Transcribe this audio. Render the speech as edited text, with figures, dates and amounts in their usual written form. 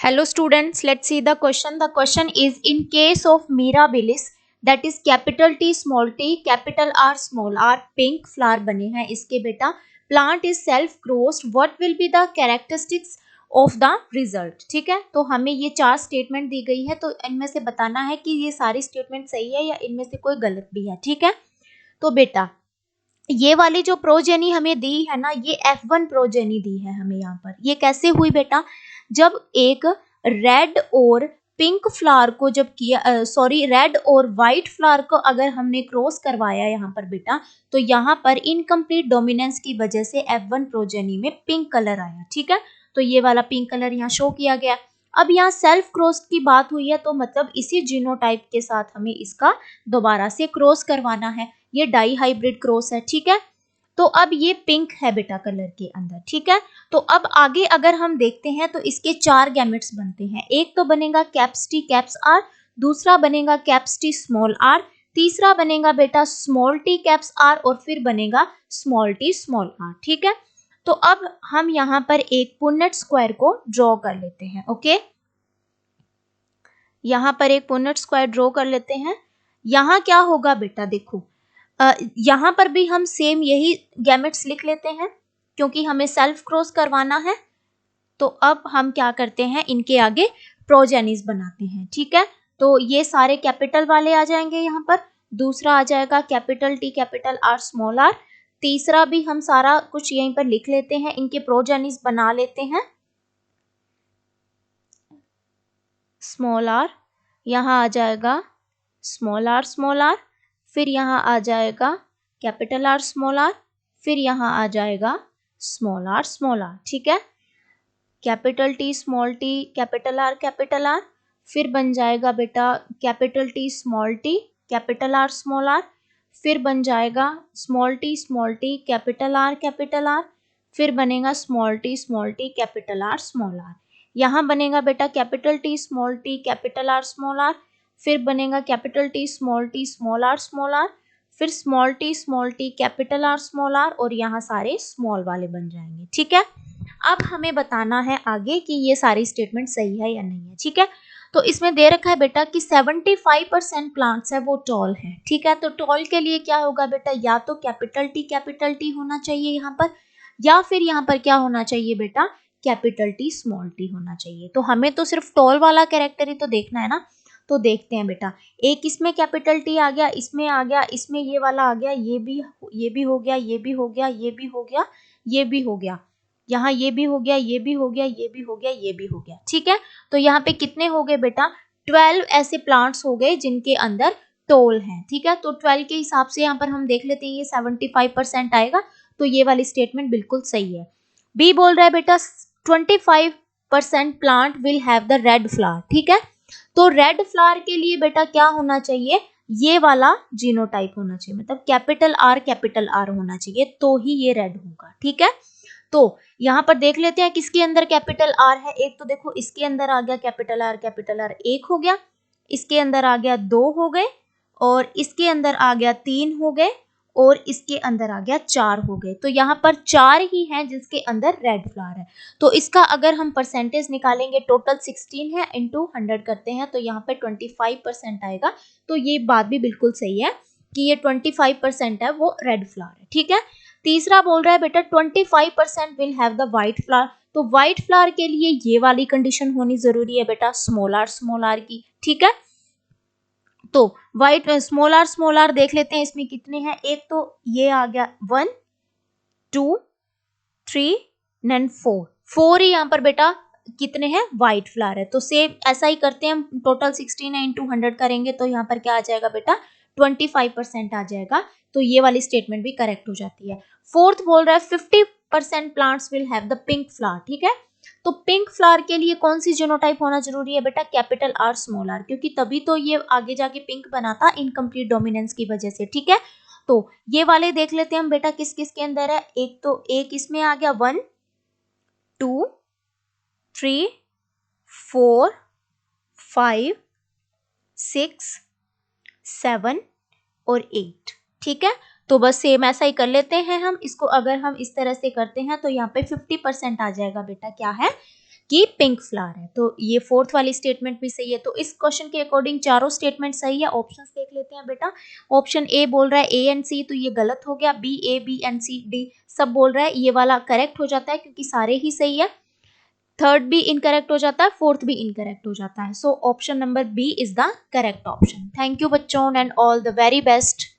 Hello students, let's see the question. The question is, in case of mirabilis, that is capital T small t capital R small r, pink flower बने हैं इसके बेटा, plant is self crossed, what will be the characteristics of the result. ठीक है, तो हमें ये 4 statement दी गई है, तो इनमें से बताना है कि ये सारी स्टेटमेंट सही है या इनमें से कोई गलत भी है. ठीक है, तो बेटा ये वाली जो प्रोजेनी हमें दी है ना, ये F1 प्रोजेनी दी है हमें यहाँ पर. ये कैसे हुई बेटा, जब एक रेड और पिंक फ्लावर को जब किया, रेड और वाइट फ्लावर को अगर हमने क्रॉस करवाया यहाँ पर बेटा, तो यहाँ पर इनकम्प्लीट डोमिनेंस की वजह से F1 प्रोजेनी में पिंक कलर आया. ठीक है, तो ये वाला पिंक कलर यहाँ शो किया गया. अब यहाँ सेल्फ क्रॉस की बात हुई है, तो मतलब इसी जीनोटाइप के साथ हमें इसका दोबारा से क्रॉस करवाना है. ये डाई हाइब्रिड क्रॉस है. ठीक है, तो अब ये पिंक है बेटा कलर के अंदर. ठीक है, तो अब आगे अगर हम देखते हैं तो इसके 4 गैमेट्स बनते हैं. एक तो बनेगा कैप्स टी कैप्स आर, दूसरा बनेगा कैप्स टी स्मॉल आर, तीसरा बनेगा बेटा स्मॉल टी कैप्स आर, और फिर बनेगा स्मॉल टी स्मॉल आर. ठीक है, तो अब हम यहाँ पर एक पुन्नेट स्क्वायर को ड्रॉ कर लेते हैं. ओके, यहाँ पर एक पुन्नेट स्क्वायर ड्रॉ कर लेते हैं. यहाँ क्या होगा बेटा, देखो यहाँ पर भी हम सेम यही गैमेट्स लिख लेते हैं क्योंकि हमें सेल्फ क्रॉस करवाना है. तो अब हम क्या करते हैं, इनके आगे प्रोजेनिस बनाते हैं. ठीक है, तो ये सारे कैपिटल वाले आ जाएंगे यहाँ पर, दूसरा आ जाएगा capital T capital R small R, तीसरा भी हम सारा कुछ यहीं पर लिख लेते हैं, इनके प्रोजेनिस बना लेते हैं. स्मॉल आर, यहाँ आ जाएगा स्मॉल आर, फिर यहाँ आ जाएगा कैपिटल आर स्मॉल आर, फिर यहाँ आ जाएगा स्मॉल आर. ठीक है, capital T small T capital R, फिर बन जाएगा बेटा capital T small T capital R small R, फिर बन जाएगा स्मॉल टी कैपिटल आर, फिर बनेगा small T capital R small R. यहाँ बनेगा बेटा capital T capital R small R, फिर बनेगा कैपिटल टी स्मॉल आर, फिर small T capital R small R, और यहाँ सारे स्मॉल वाले बन जाएंगे. ठीक है, अब हमें बताना है आगे कि ये सारी स्टेटमेंट सही है या नहीं है. ठीक है, तो इसमें दे रखा है बेटा कि 75% प्लांट्स है वो टॉल है. ठीक है, तो टॉल के लिए क्या होगा बेटा, या तो कैपिटल टी होना चाहिए यहाँ पर, या फिर यहाँ पर क्या होना चाहिए बेटा, कैपिटल टी स्मॉल टी होना चाहिए. तो हमें तो सिर्फ टॉल वाला कैरेक्टर ही तो देखना है ना. तो देखते हैं बेटा, एक इसमें कैपिटल टी आ गया, इसमें आ गया, इसमें ये वाला आ गया, ये भी हो गया, ये भी हो गया, ये भी हो गया, ये भी हो गया, यहाँ ये भी हो गया, ये भी हो गया, ये भी हो गया, ये भी हो गया. ठीक है, तो यहाँ पे कितने हो गए बेटा, 12 ऐसे प्लांट्स हो गए जिनके अंदर टोल है. ठीक है, तो 12 के हिसाब से यहाँ पर हम देख लेते हैं, ये 75% आएगा, तो ये वाली स्टेटमेंट बिल्कुल सही है. बी बोल रहा है बेटा 25% plant will have the red flower. ठीक है, तो रेड फ्लावर के लिए बेटा क्या होना चाहिए, ये वाला जीनोटाइप होना चाहिए, मतलब कैपिटल आर होना चाहिए, तो ही ये रेड होगा. ठीक है, तो यहाँ पर देख लेते हैं किसके अंदर कैपिटल आर है. एक तो देखो इसके अंदर आ गया कैपिटल आर, एक हो गया, इसके अंदर आ गया 2 हो गए, और इसके अंदर आ गया 3 हो गए, और इसके अंदर आ गया 4 हो गए. तो यहाँ पर 4 ही हैं जिसके अंदर रेड फ्लावर है. तो इसका अगर हम परसेंटेज निकालेंगे, टोटल 16 है, इंटू 100 करते हैं, तो यहाँ पे 25% आएगा. तो ये बात भी बिल्कुल सही है कि ये 25% है वो रेड फ्लावर है. ठीक है, तीसरा बोल रहा है बेटा 25% will have the white flower. तो व्हाइट फ्लावर के लिए ये वाली कंडीशन होनी जरूरी है बेटा, स्मॉल आर की. ठीक है, तो व्हाइट स्मॉल आर देख लेते हैं इसमें कितने हैं. एक तो ये आ गया 1 2 3 एंड 4 ही यहाँ पर बेटा कितने हैं, व्हाइट फ्लावर है. तो सेम ऐसा ही करते हैं हम, टोटल 16 है, इंटू 100 करेंगे, तो यहाँ पर क्या आ जाएगा बेटा 25% आ जाएगा. तो ये वाली स्टेटमेंट भी करेक्ट हो जाती है. फोर्थ बोल रहा है 50% plants will have the pink flower. ठीक है, तो पिंक फ्लावर के लिए कौन सी जीनोटाइप होना जरूरी है बेटा, कैपिटल आर स्मॉल आर, क्योंकि तभी तो ये आगे जाके पिंक बना था इनकम्प्लीट डोमिनेंस की वजह से. ठीक है, तो ये वाले देख लेते हैं हम बेटा किस किस के अंदर है. एक तो एक इसमें आ गया 1 2 3 4 5 6 7 और 8. ठीक है, तो बस सेम ऐसा ही कर लेते हैं हम इसको. अगर हम इस तरह से करते हैं तो यहाँ पे 50% आ जाएगा बेटा, क्या है कि पिंक फ्लावर है। तो ये फोर्थ वाली स्टेटमेंट भी सही है। तो इस क्वेश्चन के अकॉर्डिंग चारों स्टेटमेंट सही है। ऑप्शंस देख लेते हैं बेटा। ऑप्शन ए बोल रहा है ए एंड सी, तो ये गलत हो गया। B, A, B and C, D सब बोल रहा है, ये वाला करेक्ट हो जाता है क्योंकि सारे ही सही है। थर्ड भी इनकरेक्ट हो जाता है, फोर्थ भी इनकरेक्ट हो जाता है। So option number B is the correct option. Thank you बच्चों and all the very best.